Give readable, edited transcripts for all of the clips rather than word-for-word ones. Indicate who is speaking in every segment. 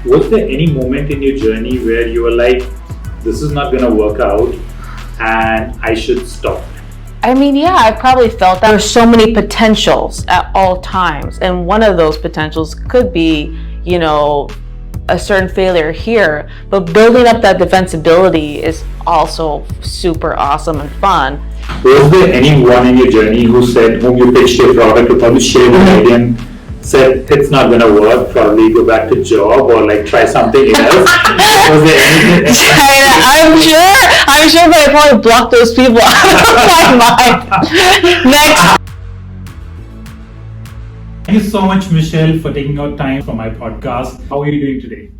Speaker 1: Was there any moment in your journey where you were like, this is not going to work out and I should stop?
Speaker 2: I mean, yeah, I probably felt there were so many potentials at all times. And one of those potentials could be, a certain failure here, but building up that defensibility is also super awesome and fun.
Speaker 1: Was there anyone in your journey whom you pitched your product, who probably shared an idea and said it's not going to work, probably go back to job or like try something else? Was there anything?
Speaker 2: I'm sure, but I probably blocked those people out of my mind. Next.
Speaker 1: Thank you so much, Michelle, for taking out time for my podcast. How are you doing today?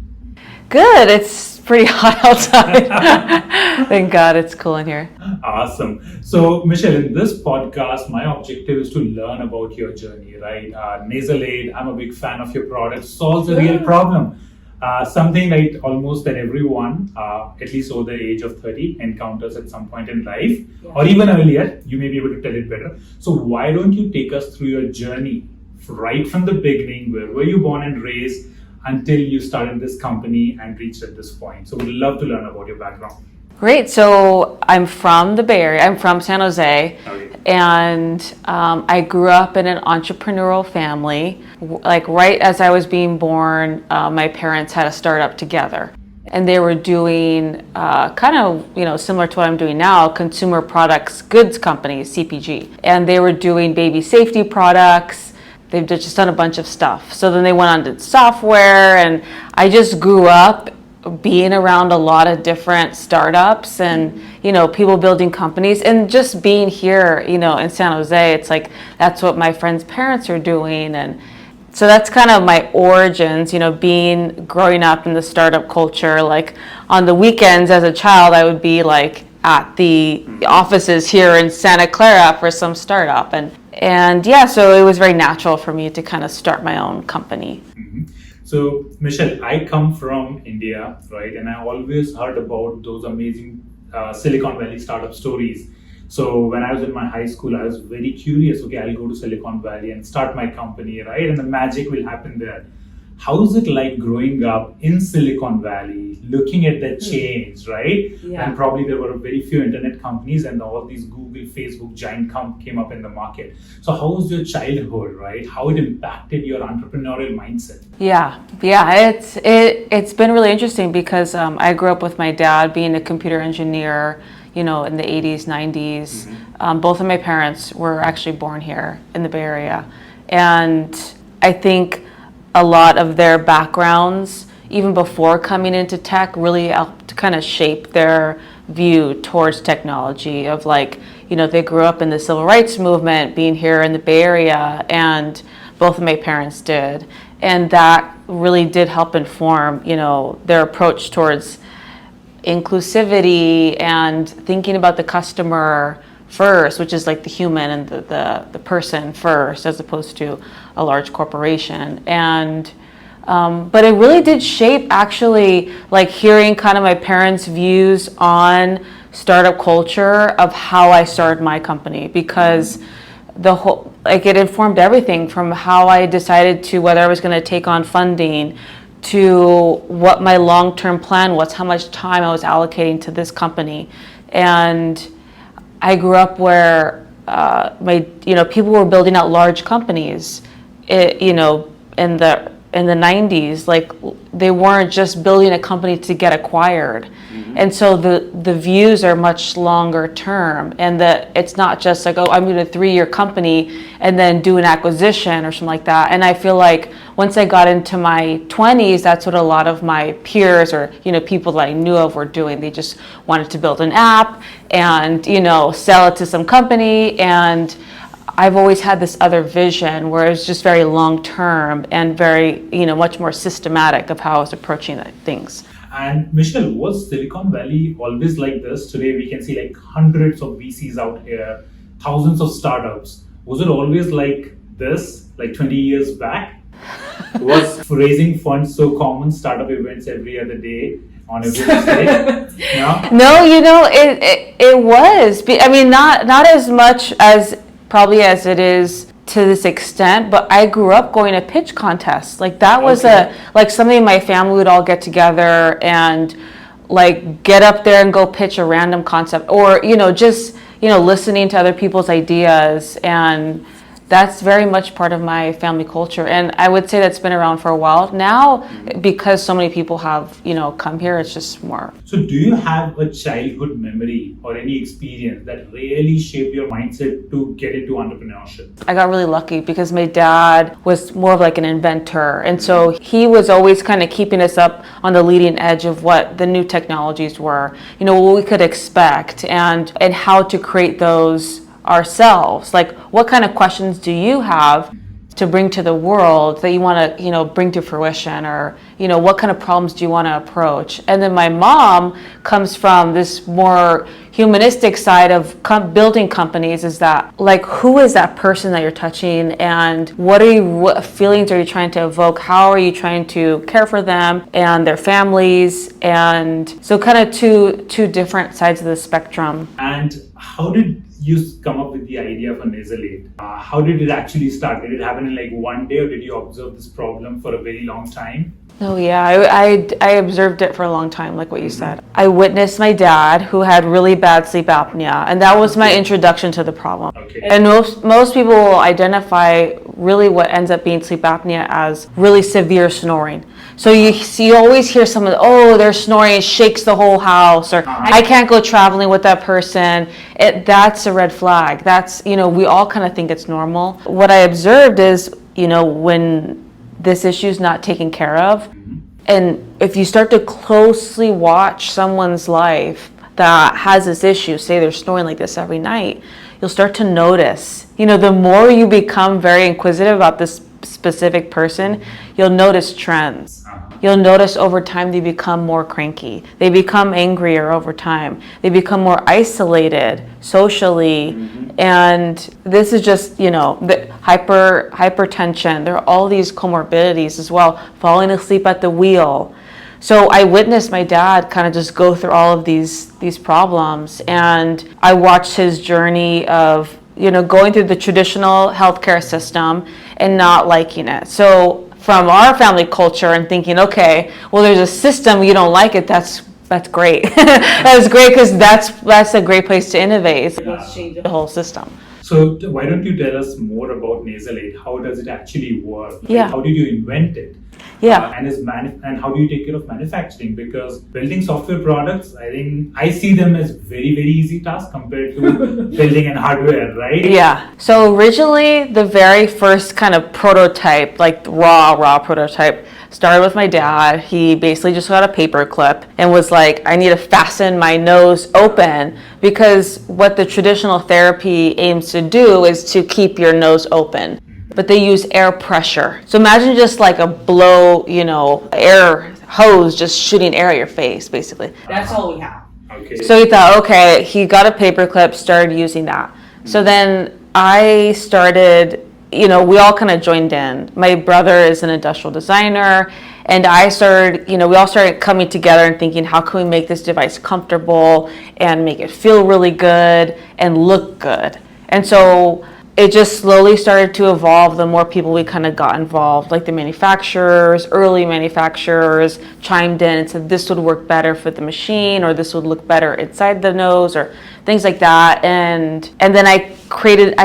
Speaker 2: Good. It's pretty hot outside. Thank God it's cool in here.
Speaker 1: Awesome. So, Michelle, in this podcast, my objective is to learn about your journey, right? NasalAid, I'm a big fan of your product, solves a real problem. Something that everyone, at least over the age of 30, encounters at some point in life, or even earlier. You may be able to tell it better. So why don't you take us through your journey right from the beginning? Where were you born and raised until you started this company and reached at this point? So we'd love to learn about your background.
Speaker 2: Great. So I'm from the Bay Area. I'm from San Jose.
Speaker 1: Okay.
Speaker 2: And I grew up in an entrepreneurial family. Like right as I was being born, my parents had a startup together. And they were doing kind of, similar to what I'm doing now, consumer products, goods companies, CPG. And they were doing baby safety products. They've just done a bunch of stuff. So then they went on to software, and I just grew up being around a lot of different startups and, people building companies, and just being here, in San Jose, it's like, that's what my friends' parents are doing. And so that's kind of my origins, growing up in the startup culture. Like on the weekends as a child, I would be like at the offices here in Santa Clara for some startup. And yeah, so it was very natural for me to kind of start my own company.
Speaker 1: Mm-hmm. So, Michelle, I come from India, right? And I always heard about those amazing Silicon Valley startup stories. So when I was in my high school, I was very curious. Okay, I'll go to Silicon Valley and start my company, right? And the magic will happen there. How is it like growing up in Silicon Valley, looking at that change, right?
Speaker 2: Yeah.
Speaker 1: And probably there were very few internet companies, and all these Google, Facebook giant came up in the market. So how was your childhood, right? How it impacted your entrepreneurial mindset?
Speaker 2: Yeah, it's been really interesting because I grew up with my dad being a computer engineer, in the 80s, 90s.
Speaker 1: Mm-hmm.
Speaker 2: Both of my parents were actually born here in the Bay Area. And I think a lot of their backgrounds, even before coming into tech, really helped to kind of shape their view towards technology of they grew up in the civil rights movement, being here in the Bay Area, and both of my parents did. And that really did help inform, their approach towards inclusivity and thinking about the customer first, which is like the human and the person first, as opposed to a large corporation. And but it really did shape, actually, like hearing kind of my parents' views on startup culture of how I started my company, because the whole, it informed everything from how I decided to whether I was going to take on funding, to what my long-term plan was, how much time I was allocating to this company. And I grew up where people were building out large companies, in the 90s. Like they weren't just building a company to get acquired. Mm-hmm. And so the views are much longer term, and it's not just like, I'm doing a 3-year company and then do an acquisition or something like that. And I feel like once I got into my 20s, that's what a lot of my peers or people that I knew of were doing. They just wanted to build an app and sell it to some company. And I've always had this other vision where it was just very long term and very much more systematic of how I was approaching things.
Speaker 1: And Michelle, was Silicon Valley always like this? Today we can see like hundreds of VCs out here, thousands of startups. Was it always like this, like 20 years back? Was raising funds so common, startup events every other day on every stage?
Speaker 2: No, it was. I mean, not as much as probably as it is to this extent, but I grew up going to pitch contests. Like that was something my family would all get together and like get up there and go pitch a random concept, or just listening to other people's ideas. And that's very much part of my family culture, and I would say that's been around for a while now. Because so many people have come here, it's just more.
Speaker 1: So do you have a childhood memory or any experience that really shaped your mindset to get into entrepreneurship?
Speaker 2: I got really lucky because my dad was more of like an inventor, and so he was always kind of keeping us up on the leading edge of what the new technologies were, what we could expect, and how to create those ourselves. Like, what kind of questions do you have to bring to the world that you want to bring to fruition, or what kind of problems do you want to approach? And then my mom comes from this more humanistic side of building companies. Is that like, who is that person that you're touching, and what feelings are you trying to evoke? How are you trying to care for them and their families? And so kind of two different sides of the spectrum.
Speaker 1: And how did you come up with the idea for NasalAid? How did it actually start? Did it happen in like one day, or did you observe this problem for a very long time?
Speaker 2: Oh yeah, I observed it for a long time, like what you said. I witnessed my dad, who had really bad sleep apnea, and that was my introduction to the problem.
Speaker 1: Okay.
Speaker 2: And most people will identify really what ends up being sleep apnea as really severe snoring. So you always hear someone, they're snoring, it shakes the whole house, or I can't go traveling with that person. That's a red flag. That's, we all kind of think it's normal. What I observed is, when this issue is not taken care of, and if you start to closely watch someone's life that has this issue, say they're snoring like this every night, you'll start to notice, the more you become very inquisitive about this specific person, you'll notice trends. You'll notice over time they become more cranky. They become angrier over time. They become more isolated socially. And this is just, the hypertension. There are all these comorbidities as well. Falling asleep at the wheel. So I witnessed my dad kind of just go through all of these problems. And I watched his journey of going through the traditional healthcare system and not liking it. So from our family culture and thinking, okay, well, there's a system, you don't like it, that's great. That's great, because that's a great place to innovate. Let's change the whole system.
Speaker 1: So why don't you tell us more about NasalAid? How does it actually work?
Speaker 2: Yeah.
Speaker 1: How did you invent it?
Speaker 2: Yeah.
Speaker 1: And how do you take care of manufacturing? Because building software products, I think I see them as very, very easy task compared to building an hardware, right?
Speaker 2: Yeah. So originally, the very first kind of prototype, like raw prototype, started with my dad. He basically just got a paper clip and was like, I need to fasten my nose open, because what the traditional therapy aims to do is to keep your nose open. But they use air pressure. So imagine just like a blow, air hose just shooting air at your face, basically. That's all we have.
Speaker 1: Okay.
Speaker 2: So he thought, okay, he got a paper clip, started using that. So then I started, we all kind of joined in. My brother is an industrial designer, and I started, we all started coming together and thinking, how can we make this device comfortable and make it feel really good and look good? And so it just slowly started to evolve the more people we kind of got involved, like the early manufacturers chimed in and said this would work better for the machine, or this would look better inside the nose, or things like that. And then I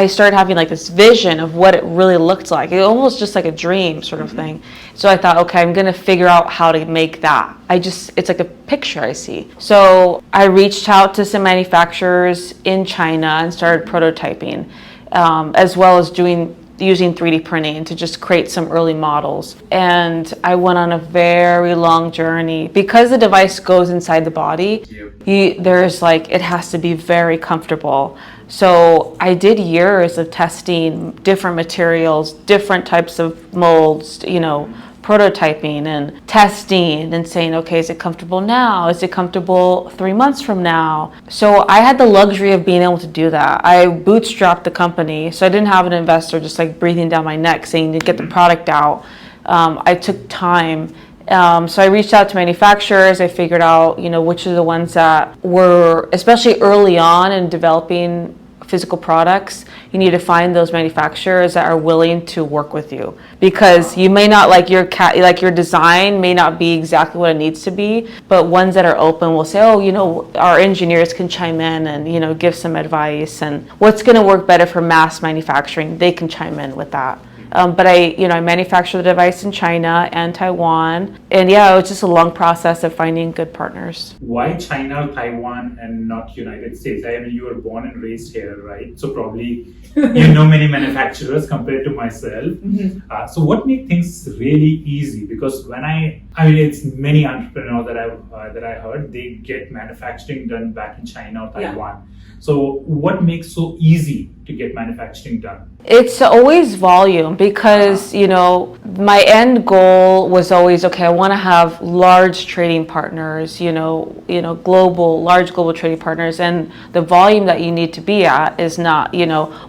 Speaker 2: started having like this vision of what it really looked like. It almost just like a dream sort of thing. So I thought, okay, I'm going to figure out how to make that. It's like a picture I see. So I reached out to some manufacturers in China and started prototyping. As well as using 3D printing to just create some early models. And I went on a very long journey. Because the device goes inside the body, it has to be very comfortable. So I did years of testing different materials, different types of molds, prototyping and testing and saying, okay, is it comfortable now? Is it comfortable 3 months from now? So I had the luxury of being able to do that. I bootstrapped the company, so I didn't have an investor just like breathing down my neck saying to get the product out. I took time. So I reached out to manufacturers. I figured out, which are the ones that were, especially early on in developing physical products, you need to find those manufacturers that are willing to work with you, because you may not like your design may not be exactly what it needs to be, but ones that are open will say, oh, our engineers can chime in and give some advice, and what's going to work better for mass manufacturing, they can chime in with that. But I manufacture the device in China and Taiwan, and it was just a long process of finding good partners.
Speaker 1: Why China, Taiwan, and not United States? I mean, you were born and raised here, right? So probably you know many manufacturers compared to myself.
Speaker 3: Mm-hmm.
Speaker 1: So what makes things really easy? Because it's many entrepreneurs that I heard, they get manufacturing done back in China or Taiwan. So what makes so easy to get manufacturing done?
Speaker 2: It's always volume, because my end goal was always, okay, I want to have large trading partners, large global trading partners, and the volume that you need to be at is not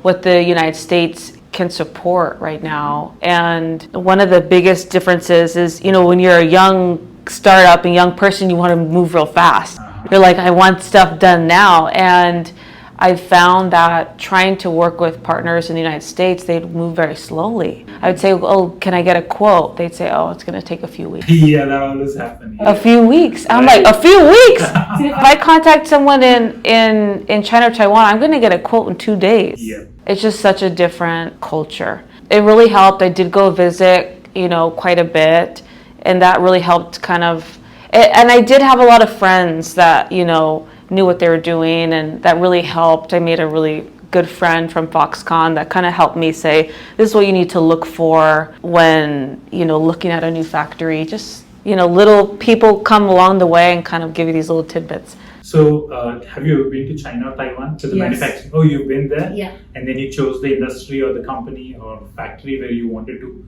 Speaker 2: what the United States can support right now. And one of the biggest differences is when you're a young startup and young person, you want to move real fast. You're like, I want stuff done now. And I found that trying to work with partners in the United States, they'd move very slowly. I would say, oh, can I get a quote? They'd say, oh, it's going to take a few weeks.
Speaker 1: Yeah, that always happens.
Speaker 2: A few weeks. I'm like, a few weeks? If I contact someone in China or Taiwan, I'm going to get a quote in 2 days.
Speaker 1: Yeah.
Speaker 2: It's just such a different culture. It really helped. I did go visit, quite a bit, and that really helped and I did have a lot of friends that, knew what they were doing, and that really helped. I made a really good friend from Foxconn that kind of helped me say, this is what you need to look for when, looking at a new factory. Just, little people come along the way and kind of give you these little tidbits.
Speaker 1: So have you ever been to China or Taiwan to the manufacturing? Oh, you've been there?
Speaker 3: Yeah.
Speaker 1: And then you chose the industry or the company or factory where you wanted to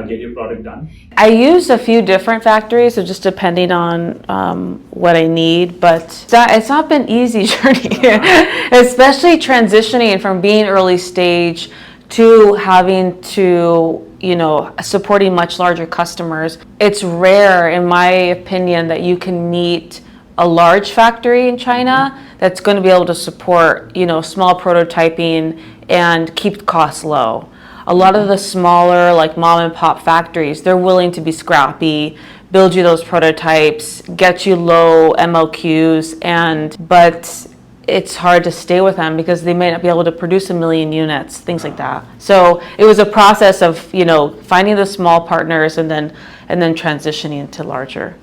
Speaker 1: get your product done?
Speaker 2: I used a few different factories, so just depending on what I need, but it's not been an easy journey, especially transitioning from being early stage to having to, supporting much larger customers. It's rare, in my opinion, that you can meet a large factory in China that's going to be able to support, small prototyping and keep costs low. A lot of the smaller, like mom and pop factories, they're willing to be scrappy, build you those prototypes, get you low MLQs, but it's hard to stay with them because they may not be able to produce 1 million units, things like that. So it was a process of, finding the small partners and then transitioning to larger.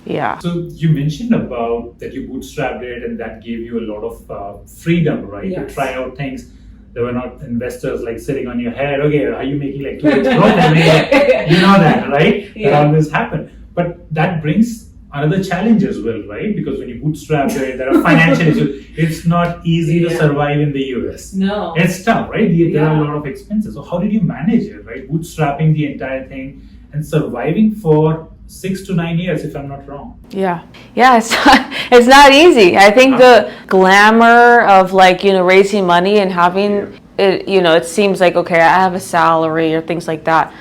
Speaker 2: Yeah.
Speaker 1: So you mentioned about that you bootstrapped it, and that gave you a lot of freedom, right?
Speaker 3: Yes.
Speaker 1: To try out things. There were not investors like sitting on your head. Okay, are you making like 2x growth? You know that, right?
Speaker 3: Yeah.
Speaker 1: That always happen. But that brings another challenge as well, right? Because when you bootstrap it, there are financial issues. It's not easy to survive in the US.
Speaker 3: No.
Speaker 1: It's tough, right? There are a lot of expenses. So how did you manage it, right? Bootstrapping the entire thing and surviving for 6 to 9 years, if I'm not wrong.
Speaker 2: Yeah, it's not easy. I think the glamour of raising money and having it, it seems like, okay, I have a salary or things like that.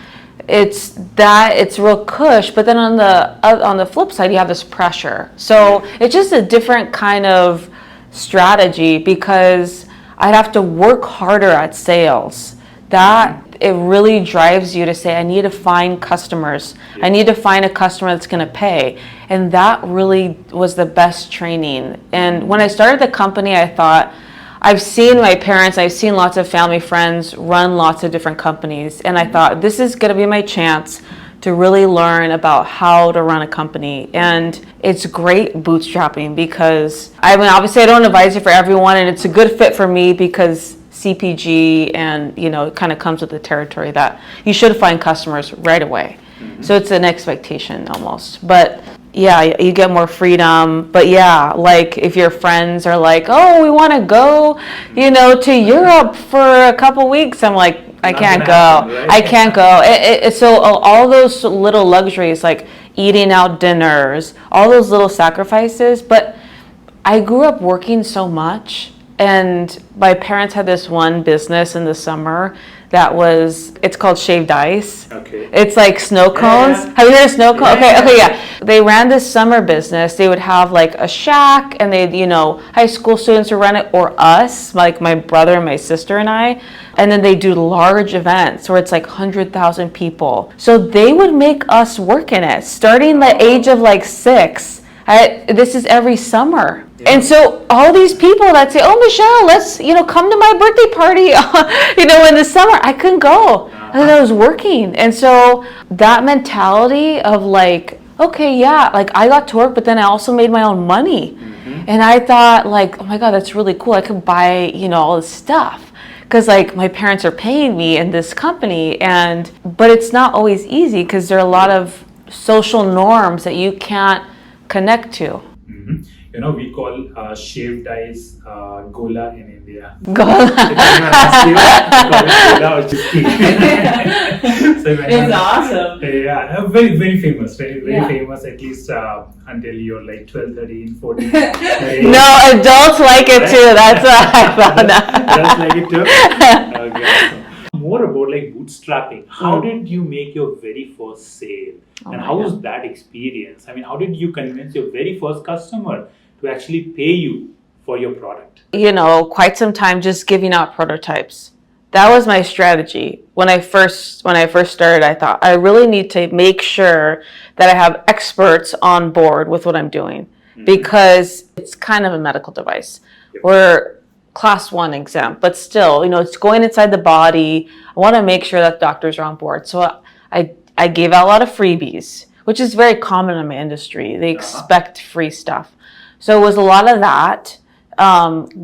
Speaker 2: It's real cush, but then on the flip side, you have this pressure. So it's just a different kind of strategy, because I'd have to work harder at sales. It really drives you to say, I need to find customers. I need to find a customer that's going to pay. And that really was the best training. And when I started the company, I thought, I've seen my parents, I've seen lots of family friends run lots of different companies. And I thought, this is going to be my chance to really learn about how to run a company. And it's great bootstrapping, because, obviously I don't advise it for everyone, and it's a good fit for me because CPG, and it kind of comes with the territory that you should find customers right away. So it's an expectation almost. But you get more freedom. But if your friends are like, oh, we want to go, to Europe for a couple weeks, I'm like, I can't go.
Speaker 1: Happen, right?
Speaker 2: I can't go. So all those little luxuries, like eating out dinners, all those little sacrifices. But I grew up working so much. And my parents had this one business in the summer it's called shaved ice.
Speaker 1: Okay.
Speaker 2: It's like snow cones.
Speaker 1: Yeah.
Speaker 2: Have you heard of snow cones?
Speaker 1: Yeah.
Speaker 2: Okay, yeah. They ran this summer business. They would have like a shack, and they'd, high school students would run it, or us, like my brother and my sister and I. And then they do large events where it's like 100,000 people. So they would make us work in it, starting the age of like 6. This is every summer. Yeah. And so all these people that say, oh, Michelle, let's, come to my birthday party, in the summer, I couldn't go because I was working. And so that mentality of like, okay, yeah, like I got to work, but then I also made my own money. Mm-hmm. And I thought like, oh my God, that's really cool. I could buy, all this stuff. Because like my parents are paying me in this company, but it's not always easy because there are a lot of social norms that you can't connect to.
Speaker 1: Mm-hmm. We call shaved ice gola in India.
Speaker 2: Gola.
Speaker 1: It's
Speaker 2: awesome.
Speaker 1: Yeah, very, very famous, right? Very
Speaker 2: Yeah.
Speaker 1: famous, at least until you're like 12, 13, 14.
Speaker 2: No, adults like it too. That's what I found out.
Speaker 1: Adults like it too? Okay, awesome. More about like bootstrapping. How did you make your very first sale? And how was that experience? I mean, how did you convince your very first customer to actually pay you for your product?
Speaker 2: Quite some time just giving out prototypes. That was my strategy. When I first started, I thought I really need to make sure that I have experts on board with what I'm doing, because it's kind of a medical device. Yep. We're class 1 exempt, but still, it's going inside the body. I want to make sure that doctors are on board. So I gave out a lot of freebies, which is very common in my industry. They expect free stuff. So it was a lot of that.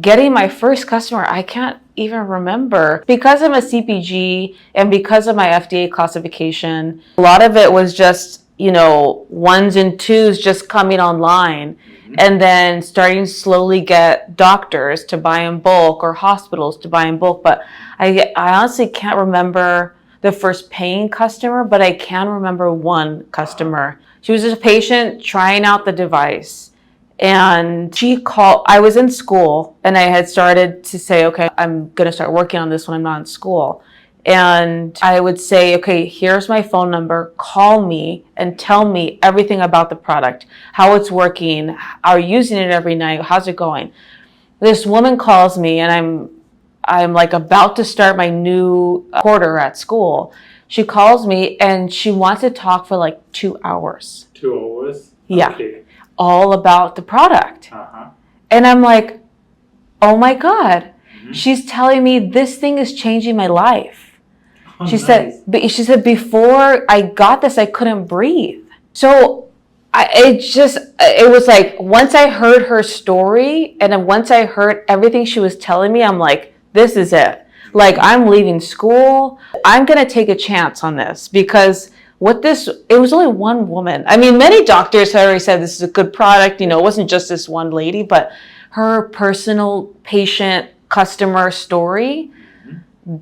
Speaker 2: Getting my first customer, I can't even remember. Because I'm a CPG and because of my FDA classification, a lot of it was just, ones and twos just coming online. And then starting to slowly get doctors to buy in bulk or hospitals to buy in bulk. But I honestly can't remember the first paying customer, but I can remember one customer. She was just a patient trying out the device. And she called, I was in school and I had started to say, okay, I'm going to start working on this when I'm not in school. And I would say, okay, here's my phone number, call me and tell me everything about the product, how it's working, are you using it every night, how's it going? This woman calls me and I'm like about to start my new quarter at school. She calls me and she wants to talk for like 2 hours.
Speaker 1: 2 hours?
Speaker 2: Yeah.
Speaker 1: Okay.
Speaker 2: All about the product. And I'm like, oh my God, she's telling me this thing is changing my life. She said, before I got this, I couldn't breathe. So it was like, once I heard her story and then once I heard everything she was telling me, I'm like, this is it. Like, I'm leaving school. I'm going to take a chance on this because it was only one woman. I mean, many doctors had already said this is a good product. It wasn't just this one lady, but her personal patient customer story,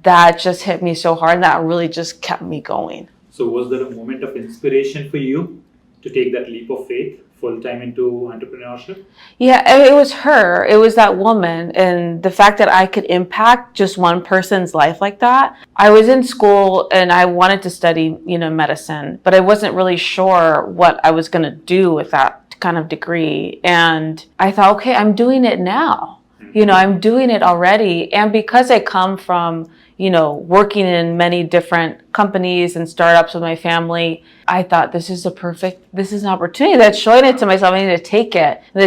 Speaker 2: that just hit me so hard. That really just kept me going.
Speaker 1: So was there a moment of inspiration for you to take that leap of faith full-time into entrepreneurship?
Speaker 2: Yeah, it was her. It was that woman. And the fact that I could impact just one person's life like that. I was in school and I wanted to study, medicine, but I wasn't really sure what I was going to do with that kind of degree. And I thought, okay, I'm doing it now. I'm doing it already. And because I come from, working in many different companies and startups with my family, I thought this is an opportunity that's showing it to myself. I need to take it. And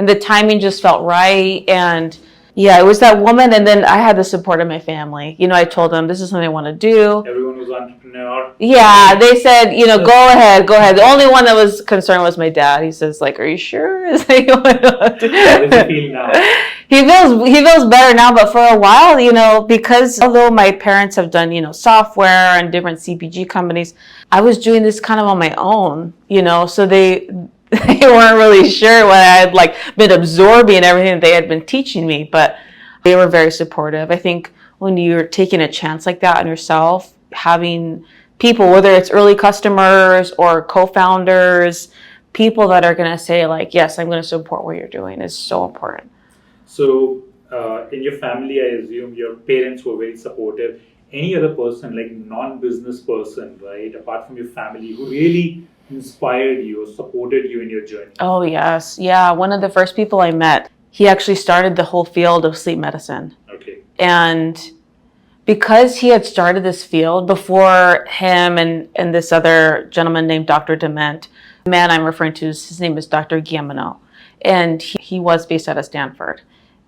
Speaker 2: the timing just felt right. And yeah, it was that woman. And then I had the support of my family. I told them this is something I want to do.
Speaker 1: Everyone was an entrepreneur.
Speaker 2: Yeah, they said, go ahead. The only one that was concerned was my dad. He says, like, are you sure? How does
Speaker 1: he feel now?
Speaker 2: He feels better now, but for a while, because although my parents have done, software and different CPG companies, I was doing this kind of on my own, so they weren't really sure what I had been absorbing everything they had been teaching me, but they were very supportive. I think when you're taking a chance like that on yourself, having people, whether it's early customers or co-founders, people that are going to say yes, I'm going to support what you're doing is so important.
Speaker 1: So in your family, I assume your parents were very supportive. any other person, like non-business person, right, apart from your family, who really inspired you or supported you in your journey?
Speaker 2: Oh, yes. Yeah. One of the first people I met, he actually started the whole field of sleep medicine.
Speaker 1: Okay.
Speaker 2: And because he had started this field before him and this other gentleman named Dr. Dement, the man I'm referring to, his name is Dr. Guillemino, and he was based out of Stanford.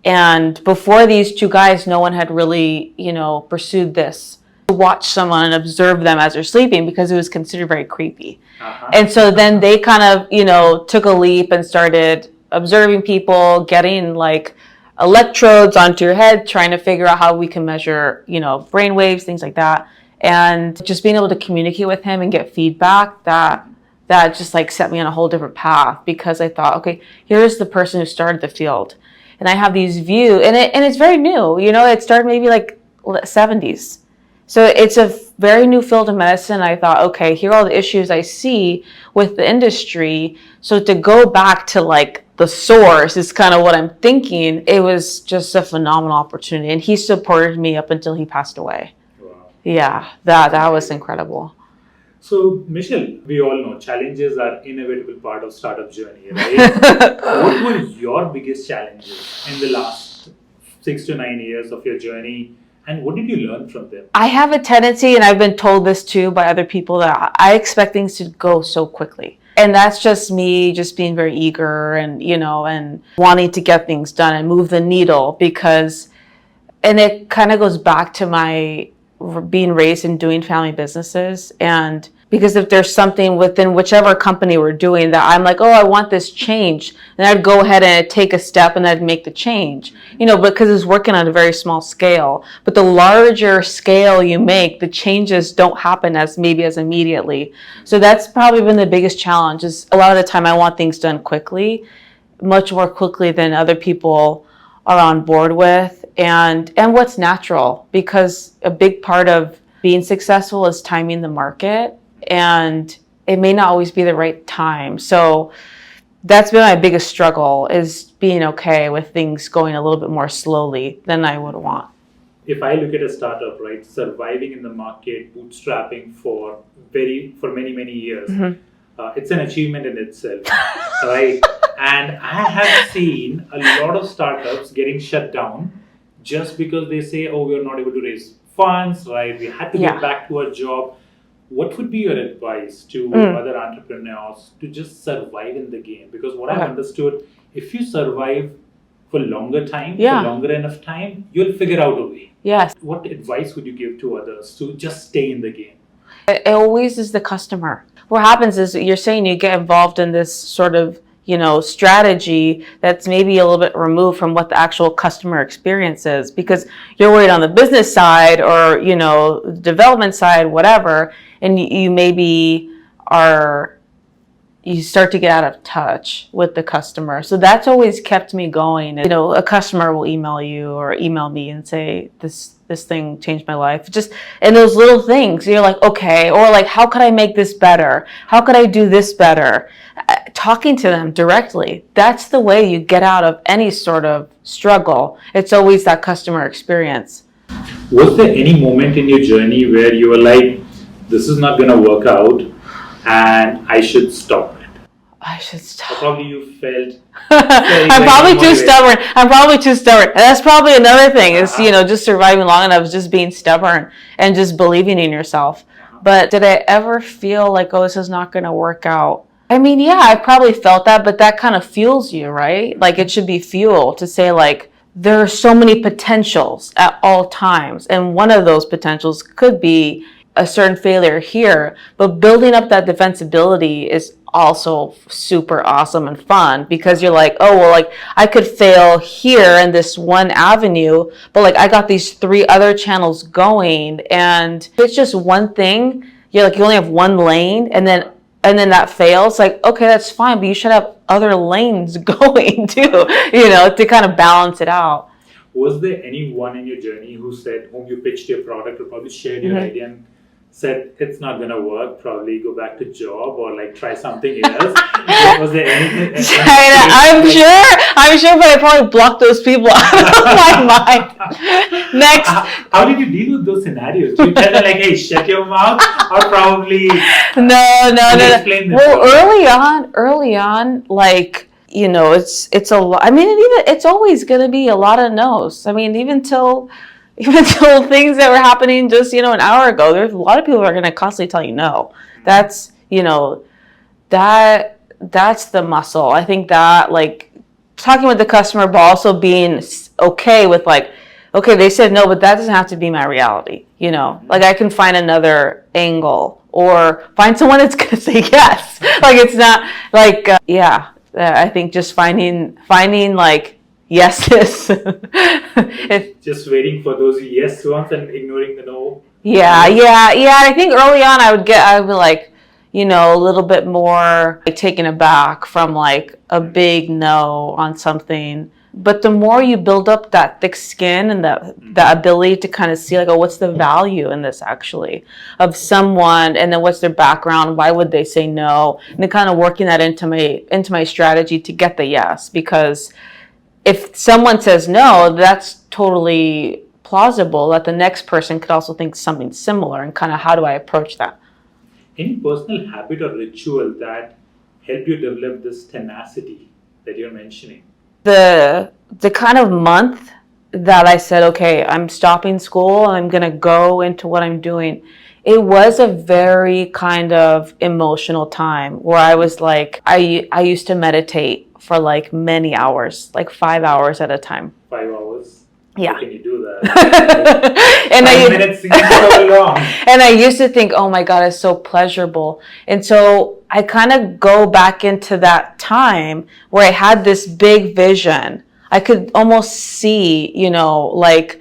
Speaker 2: And before these two guys, no one had really, pursued this. To watch someone and observe them as they're sleeping because it was considered very creepy. And so then they kind of, took a leap and started observing people, getting like electrodes onto your head, trying to figure out how we can measure, brain waves, things like that. And just being able to communicate with him and get feedback, that just like set me on a whole different path, because I thought, okay, here's the person who started the field. And I have these views, and it's very new, it started maybe like 70s. So it's a very new field of medicine. I thought, okay, here are all the issues I see with the industry. So to go back to like the source is kind of what I'm thinking. It was just a phenomenal opportunity. And he supported me up until he passed away.
Speaker 1: Wow.
Speaker 2: Yeah, that was incredible.
Speaker 1: So, Michelle, we all know challenges are inevitable part of startup journey, right? What were your biggest challenges in the last 6 to 9 years of your journey? And what did you learn from them?
Speaker 2: I have a tendency, and I've been told this too by other people, that I expect things to go so quickly. And that's just me just being very eager and, and wanting to get things done and move the needle, and it kind of goes back to my being raised in doing family businesses. And because if there's something within whichever company we're doing that I'm like, oh, I want this change, then I'd go ahead and take a step and I'd make the change, because it's working on a very small scale. But the larger scale you make, the changes don't happen as immediately. So that's probably been the biggest challenge. Is a lot of the time I want things done quickly, much more quickly than other people are on board with, and what's natural, because a big part of being successful is timing the market, and it may not always be the right time. So that's been my biggest struggle, is being okay with things going a little bit more slowly than I would want.
Speaker 1: If I look at a startup, right, surviving in the market, bootstrapping for many, many years, it's an achievement in itself, right? And I have seen a lot of startups getting shut down just because they say, oh, we're not able to raise funds, right? We had to get back to our job. What would be your advice to other entrepreneurs to just survive in the game? Because what I've understood, if you survive for longer time, for longer enough time, you'll figure out a way.
Speaker 2: Yes.
Speaker 1: What advice would you give to others to just stay in the game?
Speaker 2: It always is the customer. What happens is you're saying you get involved in this sort of strategy that's maybe a little bit removed from what the actual customer experience is, because you're worried on the business side or, development side, whatever, and you maybe you start to get out of touch with the customer. So that's always kept me going. A customer will email you or email me and say, this thing changed my life. Just, and those little things, you're like, okay, or like, how could I make this better? How could I do this better? Talking to them directly, that's the way you get out of any sort of struggle. It's always that customer experience.
Speaker 1: Was there any moment in your journey where you were like, this is not going to work out and I should stop it?
Speaker 2: I should stop.
Speaker 1: Or probably you felt
Speaker 2: I'm probably too stubborn. And that's probably another thing is, just surviving long enough, just being stubborn and just believing in yourself. But did I ever feel like, oh, this is not going to work out? I mean, yeah, I probably felt that, but that kind of fuels you, right? Like it should be fuel to say like, there are so many potentials at all times. And one of those potentials could be a certain failure here, but building up that defensibility is also super awesome and fun, because you're like, oh, well, like I could fail here in this one avenue, but like I got these 3 other channels going, and if it's just one thing, you're like, you only have one lane, and then that fails, like, okay, that's fine, but you should have other lanes going too, to kind of balance it out.
Speaker 1: Was there anyone in your journey whom you pitched your product or probably shared your idea and said it's not gonna work, probably go back to job or like try something else? Was there anything?
Speaker 2: I'm sure, but I probably blocked those people out of my mind. Next.
Speaker 1: How did you deal with those scenarios? Do you tell them like, hey, shut your mouth, or probably
Speaker 2: No.
Speaker 1: explain this?
Speaker 2: Well, early on, like, it's a lot. I mean, it's always going to be a lot of no's. I mean, even till things that were happening just, an hour ago, there's a lot of people who are going to constantly tell you no. That's, that's the muscle. I think that, like, talking with the customer, but also being okay with, like, okay, they said no, but that doesn't have to be my reality. Like, I can find another angle or find someone that's going to say yes. Like, it's not like, I think just finding like yeses.
Speaker 1: Just waiting for those yes ones and ignoring the no.
Speaker 2: Yeah. I think early on I would be like, a little bit more like taken aback from like a big no on something. But the more you build up that thick skin and the ability to kind of see like, oh, what's the value in this actually of someone, and then what's their background, why would they say no, and then kind of working that into my strategy to get the yes. Because if someone says no, that's totally plausible that the next person could also think something similar, and kind of how do I approach that?
Speaker 1: Any personal habit or ritual that helped you develop this tenacity that you're mentioning?
Speaker 2: The kind of month that I said, okay, I'm stopping school and I'm going to go into what I'm doing, it was a very kind of emotional time where I was like, I used to meditate for like many hours, like 5 hours at a time.
Speaker 1: 5 hours?
Speaker 2: Yeah.
Speaker 1: How can you do that?
Speaker 2: And
Speaker 1: 5 minutes seems so long.
Speaker 2: And I used to think, oh my God, it's so pleasurable. And so I kind of go back into that time where I had this big vision. I could almost see, like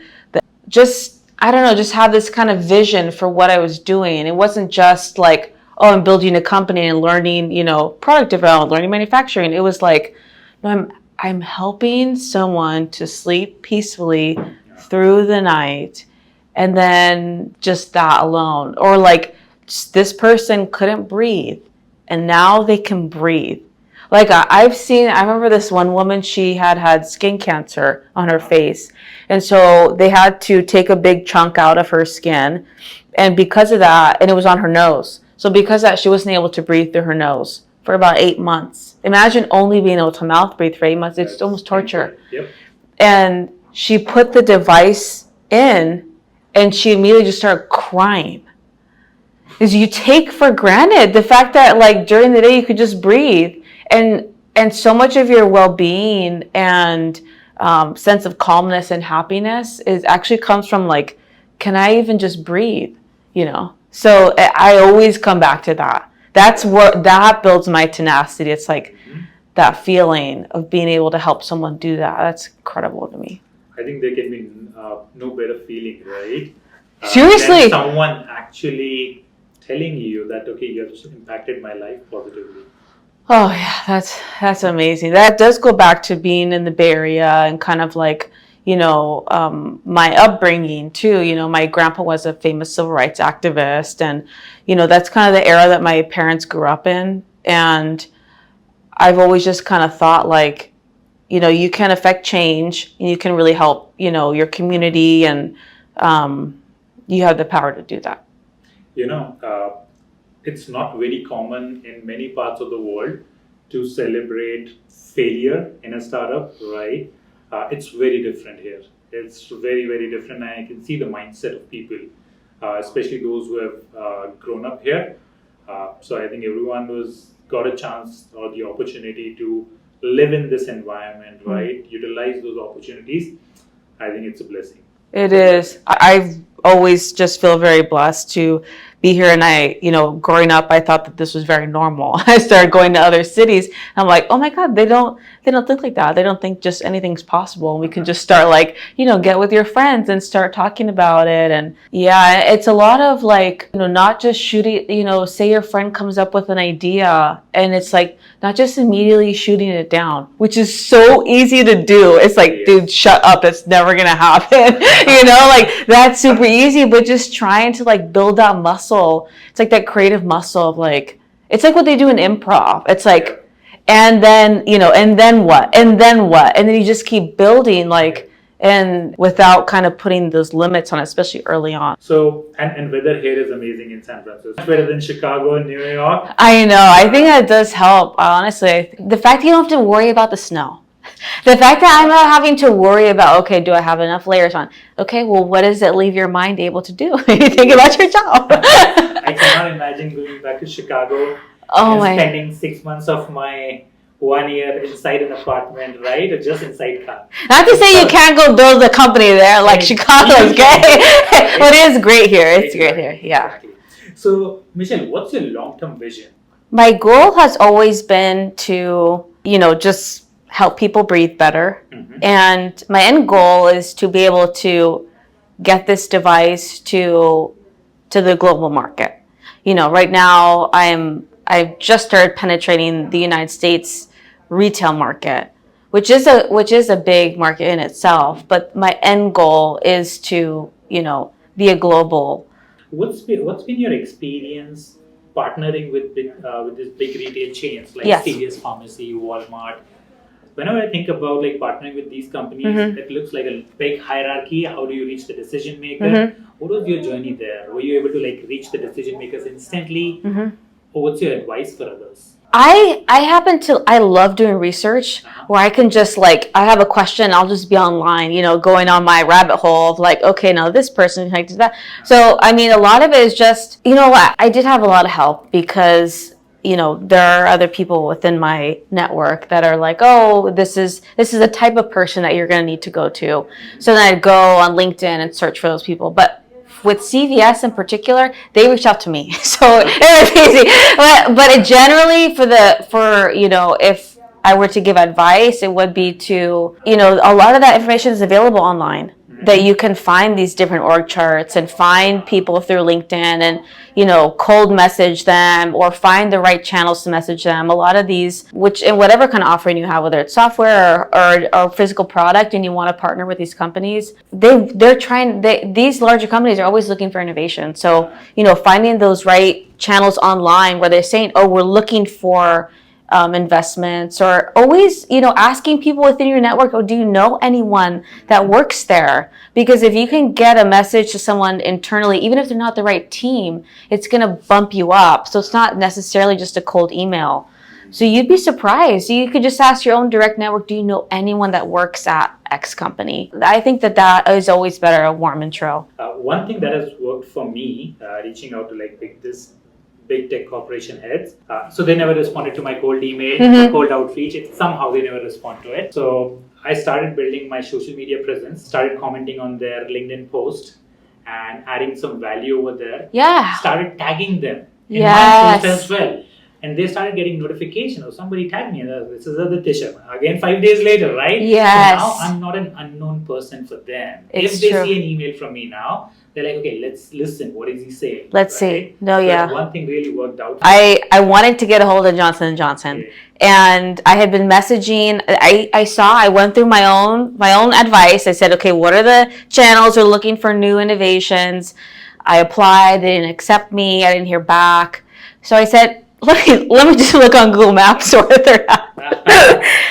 Speaker 2: just have this kind of vision for what I was doing. It wasn't just like, oh, I'm building a company and learning, product development, learning manufacturing. It was like, no, I'm helping someone to sleep peacefully through the night. And then just that alone, or like this person couldn't breathe and now they can breathe. Like I remember this one woman, she had skin cancer on her face. And so they had to take a big chunk out of her skin. And because of that, and it was on her nose. So because of that, she wasn't able to breathe through her nose for about 8 months. Imagine only being able to mouth breathe for 8 months. It's almost torture.
Speaker 1: Yep.
Speaker 2: And she put the device in and she immediately just started crying. Because you take for granted the fact that like during the day you could just breathe, and so much of your well-being and sense of calmness and happiness actually comes from like, can I even just breathe? So I always come back to that. That builds my tenacity. It's like that feeling of being able to help someone do that. That's incredible to me.
Speaker 1: I think there can be no better feeling, right?
Speaker 2: Seriously.
Speaker 1: Than someone actually telling you that, okay, you have impacted my life positively.
Speaker 2: Oh yeah, that's amazing. That does go back to being in the Bay Area and kind of like, my upbringing too. My grandpa was a famous civil rights activist, and, that's kind of the era that my parents grew up in. And I've always just kind of thought like, you can affect change and you can really help, your community, and you have the power to do that.
Speaker 1: It's not very common in many parts of the world to celebrate failure in a startup, right? It's very different here. It's very, very different. And I can see the mindset of people, especially those who have grown up here. So I think everyone who's got a chance or the opportunity to live in this environment, right? Utilize those opportunities. I think it's a blessing.
Speaker 2: It is. I've always just feel very blessed to be here. And I, growing up, I thought that this was very normal. I started going to other cities. And I'm like, oh my God, they don't think like that. They don't think just anything's possible. And we can just start like, get with your friends and start talking about it. And yeah, it's a lot of like, not just shooting, say your friend comes up with an idea and it's like, not just immediately shooting it down, which is so easy to do. It's like, dude, shut up. It's never going to happen. Like that's super easy, but just trying to like build that muscle muscle. It's like that creative muscle of like, it's like what they do in improv. It's like, and then, and then what? And then what? And then you just keep building like, and without kind of putting those limits on it, especially early on.
Speaker 1: So, and weather here is amazing in San Francisco. It's better than Chicago and New York.
Speaker 2: I know. I think that does help, honestly. The fact that you don't have to worry about the snow. The fact that I'm not having to worry about, okay, do I have enough layers on? Okay, well, what does it leave your mind able to do? You think about your job.
Speaker 1: I cannot imagine going back to Chicago and spending 6 months of my 1 year inside an apartment, right? Or just inside car.
Speaker 2: Not to say you can't go build a company there, like Chicago is great. But it is great here. It's great here, yeah.
Speaker 1: Exactly. So, Michelle, what's your long-term vision?
Speaker 2: My goal has always been to, just help people breathe better. Mm-hmm. And my end goal is to be able to get this device to the global market. Right now I've just started penetrating the United States retail market, which is a big market in itself. But my end goal is to, be a global.
Speaker 1: What's been your experience partnering with these big retail chains like CVS Pharmacy, Walmart? Whenever I think about like partnering with these companies, it looks like a big hierarchy. How do you reach the decision maker? Mm-hmm. What was your journey there? Were you able to like reach the decision makers instantly? Mm-hmm. Or what's your advice for others?
Speaker 2: I love doing research where I can just like, I have a question, I'll just be online, going on my rabbit hole of like, okay, now this person connected to that. So, I mean, a lot of it is just, I did have a lot of help because there are other people within my network that are like, oh, this is the type of person that you're going to need to go to. So then I'd go on LinkedIn and search for those people. But with CVS in particular, they reached out to me. So it was easy. But it generally if I were to give advice, it would be to, a lot of that information is available online. That you can find these different org charts and find people through LinkedIn and, cold message them or find the right channels to message them. A lot of these, which in whatever kind of offering you have, whether it's software or physical product and you want to partner with these companies, these larger companies are always looking for innovation. So, finding those right channels online where they're saying, oh, we're looking for investments, or always, asking people within your network, oh, do you know anyone that works there? Because if you can get a message to someone internally, even if they're not the right team, it's going to bump you up. So it's not necessarily just a cold email. So you'd be surprised. You could just ask your own direct network, do you know anyone that works at X company? I think that is always better, a warm intro.
Speaker 1: One thing that has worked for me, reaching out to like big tech corporation heads. So they never responded to my cold email, cold outreach. Somehow they never respond to it. So I started building my social media presence, started commenting on their LinkedIn post and adding some value over there.
Speaker 2: Yeah.
Speaker 1: Started tagging them in my post as well. And they started getting notification or somebody tagged me. This is Aditya. Again, 5 days later, right?
Speaker 2: Yes.
Speaker 1: So now I'm not an unknown person for them.
Speaker 2: It's
Speaker 1: if they
Speaker 2: true.
Speaker 1: see an email from me now, they're like, okay, let's listen. What is he saying?
Speaker 2: Let's see. No, yeah.
Speaker 1: One thing really worked out.
Speaker 2: I wanted to get a hold of Johnson & Johnson. Okay. And I had been messaging. I went through my own advice. I said, okay, what are the channels we're looking for new innovations? I applied. They didn't accept me. I didn't hear back. So I said, let me just look on Google Maps where they're at.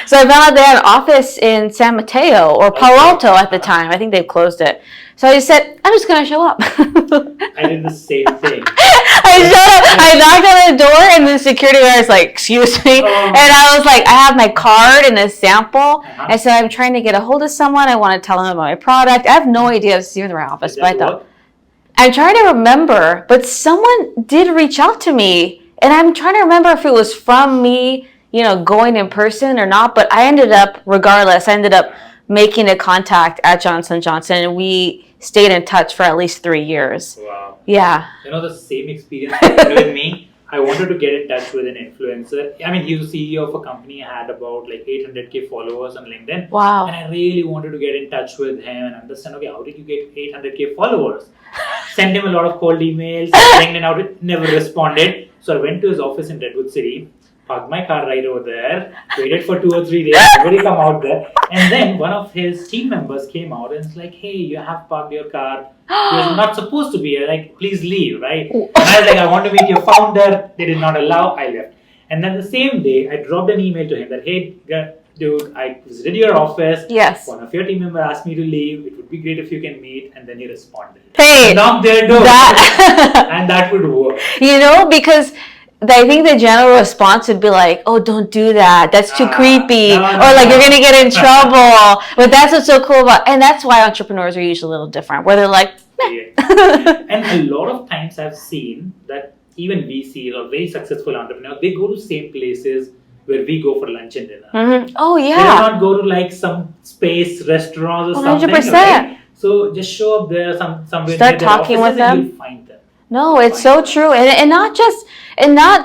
Speaker 2: So I found out they had an office in San Mateo or Palo Alto at the time. I think they've closed it. So I just said, I'm just going to show up.
Speaker 1: I did the same thing.
Speaker 2: I showed up. I knocked on the door and the security guard was like, excuse me. And I was like, I have my card and a sample. I said, I'm trying to get a hold of someone. I want to tell them about my product. I have no idea if it's even the right office. But I thought, I'm trying to remember, but someone did reach out to me. And I'm trying to remember if it was from me, going in person or not. But I ended up making a contact at Johnson & Johnson, and we stayed in touch for at least 3 years.
Speaker 1: Wow.
Speaker 2: Yeah.
Speaker 1: The same experience happened with me. I wanted to get in touch with an influencer. I mean, he's the CEO of a company. I had about like 800K followers on LinkedIn.
Speaker 2: Wow.
Speaker 1: And I really wanted to get in touch with him and understand, okay, how did you get 800K followers? Sent him a lot of cold emails, LinkedIn out, never responded. So I went to his office in Redwood City. parked my car right over there, waited for 2 or 3 days, nobody come out there. And then one of his team members came out and was like, hey, you have parked your car. You're not supposed to be here. Like, please leave, right? And I was like, I want to meet your founder. They did not allow. I left. And then the same day, I dropped an email to him that, hey, dude, I visited your office.
Speaker 2: Yes.
Speaker 1: One of your team members asked me to leave. It would be great if you can meet. And then he responded.
Speaker 2: Hey,
Speaker 1: knock their door. And that would work.
Speaker 2: Because I think the general response would be like, oh, don't do that. That's too creepy.
Speaker 1: No,
Speaker 2: or like, you're going to get in trouble. But that's what's so cool about, and that's why entrepreneurs are usually a little different, where they're like,
Speaker 1: yeah. And a lot of times I've seen that even VCs or very successful entrepreneurs, they go to same places where we go for lunch and dinner.
Speaker 2: Mm-hmm. Oh, yeah.
Speaker 1: They do not go to like some space restaurants or
Speaker 2: 100%.
Speaker 1: something. Right? So just show up there somewhere.
Speaker 2: Start talking with them.
Speaker 1: You'll find them.
Speaker 2: No, it's so true. And not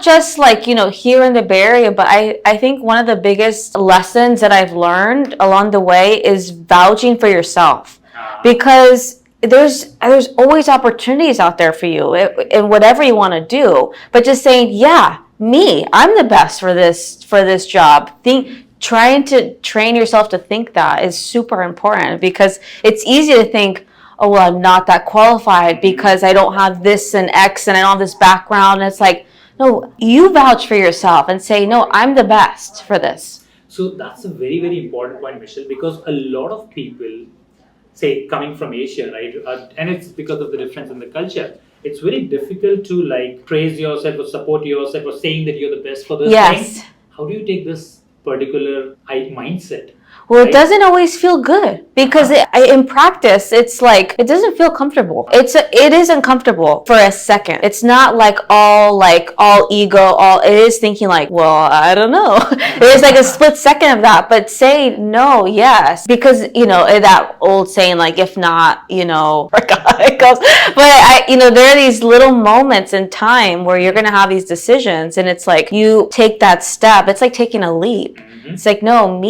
Speaker 2: just like, here in the Bay Area, but I think one of the biggest lessons that I've learned along the way is vouching for yourself. Because there's always opportunities out there for you in whatever you want to do. But just saying, yeah, I'm the best for this job. Trying to train yourself to think that is super important, because it's easy to think, oh, well, I'm not that qualified because I don't have this and X and I don't have this background. And it's like, no, you vouch for yourself and say, no, I'm the best for this.
Speaker 1: So that's a very, very important point, Michelle, because a lot of people, say, coming from Asia, right, and it's because of the difference in the culture, it's very difficult to like praise yourself or support yourself or saying that you're the best for this thing. How do you take this particular mindset?
Speaker 2: Well, right? It doesn't always feel good, because in practice, it's like, it doesn't feel comfortable. It is uncomfortable for a second. It's not like all ego, it is thinking like, well, I don't know. It is like a split second of that, but say no, yes. Because, that old saying, like, if not, it goes. But there are these little moments in time where you're going to have these decisions, and it's like, you take that step. It's like taking a leap. Mm-hmm. It's like, no,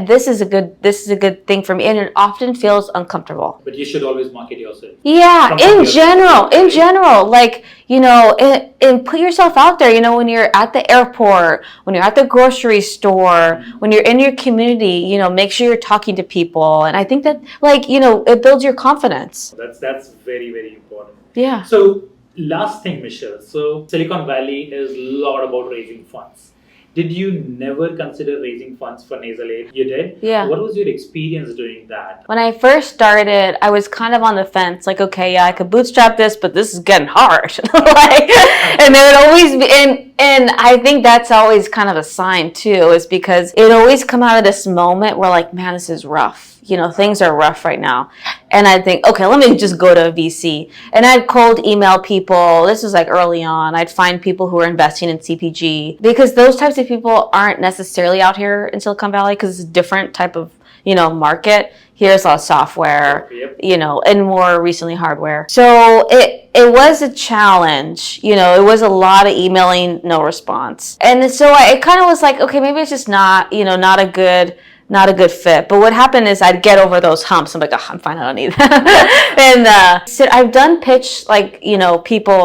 Speaker 2: this is a good thing for me, and it often feels uncomfortable.
Speaker 1: But you should always market yourself.
Speaker 2: Yeah, in general, like, and put yourself out there, when you're at the airport, when you're at the grocery store, when you're in your community, make sure you're talking to people. And I think that, like, it builds your confidence.
Speaker 1: That's very, very important.
Speaker 2: Yeah.
Speaker 1: So last thing, Michelle. So Silicon Valley is a lot about raising funds. Did you never consider raising funds for NasalAid? You did?
Speaker 2: Yeah.
Speaker 1: What was your experience doing that?
Speaker 2: When I first started, I was kind of on the fence, like, okay, yeah, I could bootstrap this, but this is getting hard. And there would always be, and I think that's always kind of a sign too, is because it always come out of this moment where, like, man, this is rough. Things are rough right now. And I'd think, okay, let me just go to a VC. And I'd cold email people. This was like early on. I'd find people who are investing in CPG, because those types of people aren't necessarily out here in Silicon Valley, because it's a different type of, market. Here's a lot of software,
Speaker 1: yep.
Speaker 2: And more recently hardware. So it was a challenge. It was a lot of emailing, no response. And so it kind of was like, okay, maybe it's just not a good fit. But what happened is I'd get over those humps. I'm like, oh, I'm fine, I don't need that. And so I've done pitch, like,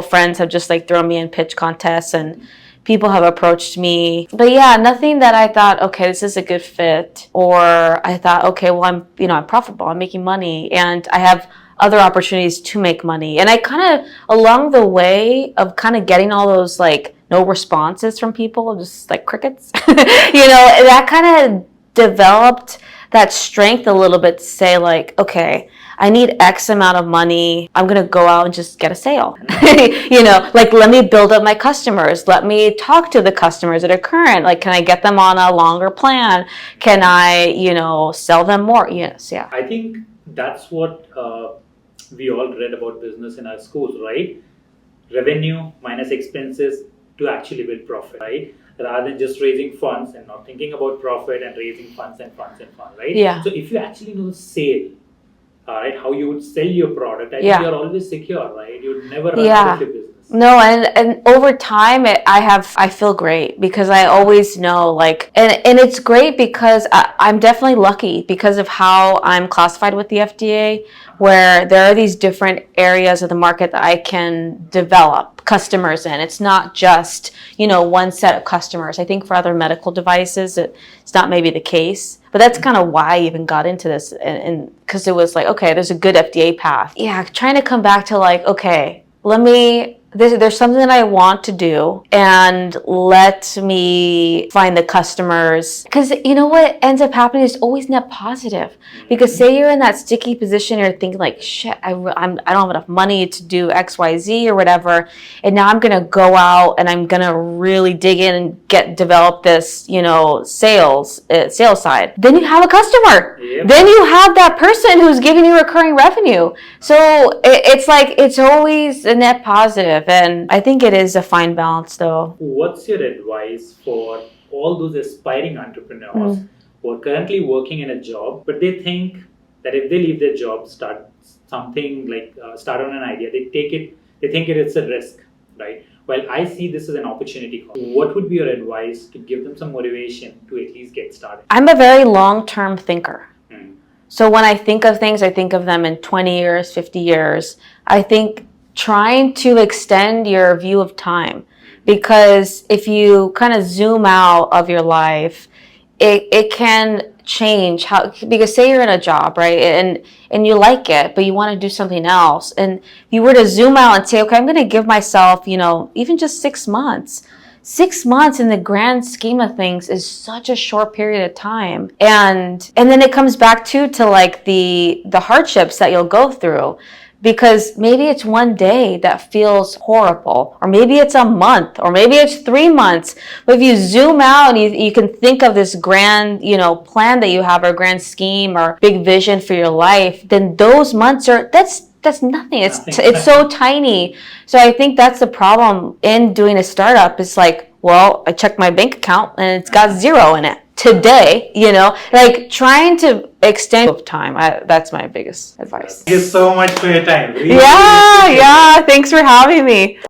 Speaker 2: friends have just like thrown me in pitch contests, and people have approached me. But yeah, nothing that I thought, okay, this is a good fit. Or I thought, okay, well, I'm profitable, I'm making money, and I have other opportunities to make money. And I kind of, along the way of kind of getting all those, like, no responses from people, just like crickets, that kind of developed that strength a little bit to say, like, okay, I need X amount of money. I'm going to go out and just get a sale. Like, let me build up my customers. Let me talk to the customers that are current. Like, can I get them on a longer plan? Can I, sell them more? Yes. Yeah.
Speaker 1: I think that's what we all read about business in our schools, right? Revenue minus expenses to actually build profit, right? Rather than just raising funds and not thinking about profit and raising funds, right?
Speaker 2: Yeah.
Speaker 1: So if you actually know the sale, right, how you would sell your product, I think you're always secure, right? You would never run out of your business.
Speaker 2: No, and over time, I feel great because I always know like, and it's great because I'm definitely lucky because of how I'm classified with the FDA, where there are these different areas of the market that I can develop customers in. It's not just, one set of customers. I think for other medical devices, it's not maybe the case. But that's kind of why I even got into this, and because it was like, okay, there's a good FDA path. Yeah, trying to come back to like, okay, there's something that I want to do, and let me find the customers. Because what ends up happening is always net positive. Because say you're in that sticky position, you're thinking like, shit, I don't have enough money to do X, Y, Z or whatever, and now I'm gonna go out and I'm gonna really dig in and develop this, sales side. Then you have a customer.
Speaker 1: Yep.
Speaker 2: Then you have that person who's giving you recurring revenue. So it's like it's always a net positive, and I think it is a fine balance, though.
Speaker 1: What's your advice for all those aspiring entrepreneurs who are currently working in a job, but they think that if they leave their job, start something like start on an idea, they think it's a risk, right? Well, I see this as an opportunity. What would be your advice to give them some motivation to at least get started?
Speaker 2: I'm a very long-term thinker. So when I think of things, I think of them in 20 years, 50 years. I think trying to extend your view of time, because if you kind of zoom out of your life, it can change because say you're in a job, right? And you like it, but you want to do something else. And if you were to zoom out and say, okay, I'm going to give myself, even just 6 months. 6 months in the grand scheme of things is such a short period of time. And then it comes back to like the hardships that you'll go through. Because maybe it's one day that feels horrible, or maybe it's a month, or maybe it's 3 months. But if you zoom out and you can think of this grand, plan that you have, or grand scheme, or big vision for your life, then those months that's nothing. It's so tiny. So I think that's the problem in doing a startup. It's like, well, I checked my bank account and it's got 0 in it today, like trying to extend time. That's my biggest advice.
Speaker 1: Thank you so much for your time. Really
Speaker 2: Yeah. Thanks for having me.